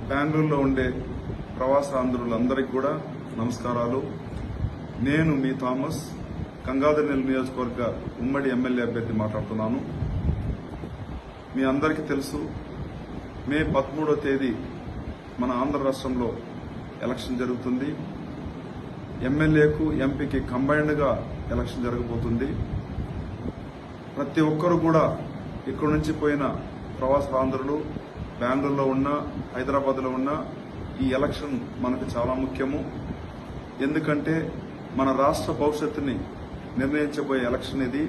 బెంగళూరులో ఉండే ప్రవాస ఆంధ్రులందరికీ కూడా నమస్కారాలు. నేను మీ థామస్, గంగాధర్నేని నియోజకవర్గ ఉమ్మడి ఎమ్మెల్యే అభ్యర్థి మాట్లాడుతున్నాను. మీ అందరికీ తెలుసు, మే 13వ తేదీ మన ఆంధ్ర రాష్ట్రంలో ఎలక్షన్ జరుగుతుంది. ఎమ్మెల్యేకు ఎంపీకి కంబైన్డ్గా ఎలక్షన్ జరగబోతుంది. ప్రతి ఒక్కరు కూడా ఇక్కడి నుంచి పోయిన ప్రవాస ఆంధ్రులు బెంగళూరులో ఉన్నా హైదరాబాద్లో ఉన్నా ఈ ఎలక్షన్ మనకు చాలా ముఖ్యము. ఎందుకంటే మన రాష్ట్ర భవిష్యత్తుని నిర్ణయించబోయే ఎలక్షన్ ఇది.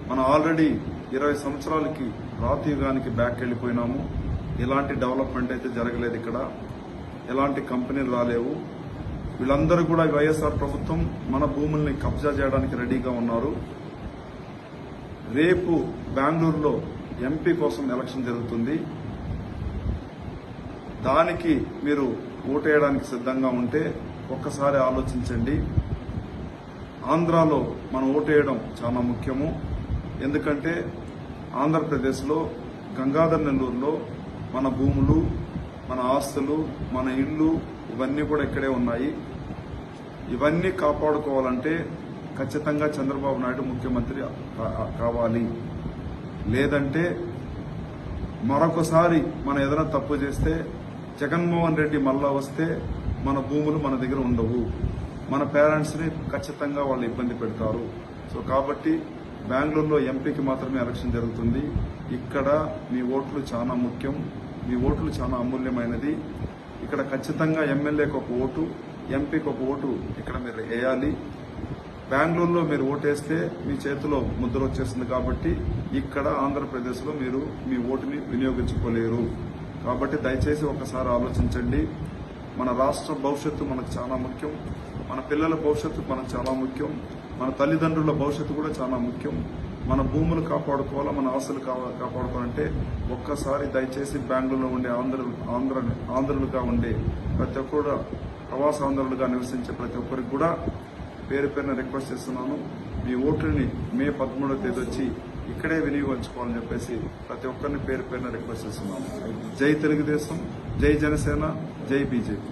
మనం ఆల్రెడీ 20 సంవత్సరాలకి రాతయుగానికి బ్యాక్ వెళ్ళిపోయినాము. ఎలాంటి డెవలప్మెంట్ అయితే జరగలేదు. ఇక్కడ ఎలాంటి కంపెనీలు రాలేవు. వీళ్ళందరూ కూడా వైఎస్ఆర్ ప్రభుత్వం మన భూముల్ని కబ్జా చేయడానికి రెడీగా ఉన్నారు. రేపు బెంగళూరులో ఎంపీ కోసం ఎలక్షన్ జరుగుతుంది. దానికి మీరు ఓటేయడానికి సిద్ధంగా ఉంటే ఒక్కసారి ఆలోచించండి. ఆంధ్రాలో మనం ఓటేయడం చాలా ముఖ్యము. ఎందుకంటే ఆంధ్రప్రదేశ్లో గంగాధర్నేలూరులో మన భూములు, మన ఆస్తులు, మన ఇళ్ళు ఇవన్నీ కూడా ఇక్కడే ఉన్నాయి. ఇవన్నీ కాపాడుకోవాలంటే ఖచ్చితంగా చంద్రబాబు నాయుడు ముఖ్యమంత్రి కావాలి. లేదంటే మరొకసారి మనం ఏదైనా తప్పు చేస్తే జగన్మోహన్ రెడ్డి మళ్ళా వస్తే మన భూములు మన దగ్గర ఉండవు. మన పేరెంట్స్ని ఖచ్చితంగా వాళ్ళు ఇబ్బంది పెడతారు. సో కాబట్టి బెంగళూరులో ఎంపీకి మాత్రమే ఎలక్షన్ జరుగుతుంది. ఇక్కడ మీ ఓట్లు చాలా ముఖ్యం. మీ ఓట్లు చాలా అమూల్యమైనది. ఇక్కడ ఖచ్చితంగా ఎమ్మెల్యేకి ఒక ఓటు, ఎంపీకి ఒక ఓటు ఇక్కడ మీరు వేయాలి. బెంగళూరులో మీరు ఓటేస్తే మీ చేతిలో ముద్ర వచ్చేస్తుంది. కాబట్టి ఇక్కడ ఆంధ్రప్రదేశ్లో మీరు మీ ఓటుని వినియోగించుకోలేరు. కాబట్టి దయచేసి ఒకసారి ఆలోచించండి. మన రాష్ట్ర భవిష్యత్తు మనకు చాలా ముఖ్యం. మన పిల్లల భవిష్యత్తు మనకు చాలా ముఖ్యం. మన తల్లిదండ్రుల భవిష్యత్తు కూడా చాలా ముఖ్యం. మన భూములు కాపాడుకోవాలా, మన ఆస్తులు కాపాడుకోవాలంటే ఒక్కసారి దయచేసి బెంగళూరులో ఉండే ఆంధ్రులుగా ఉండే ప్రతి ఒక్కరు, ప్రవాస ఆంధ్రులుగా నివసించే ప్రతి ఒక్కరికి కూడా పేరు పేరున రిక్వెస్ట్ చేస్తున్నాను. మీ ఓటుని మే 13వ తేదీ వచ్చి ఇక్కడే వినియోగించుకోవాలని చెప్పేసి ప్రతి ఒక్కరిని పేరు పేరున రిక్వెస్ట్ చేస్తున్నాను. జై తెలుగుదేశం, జై జనసేన, జై బీజేపీ.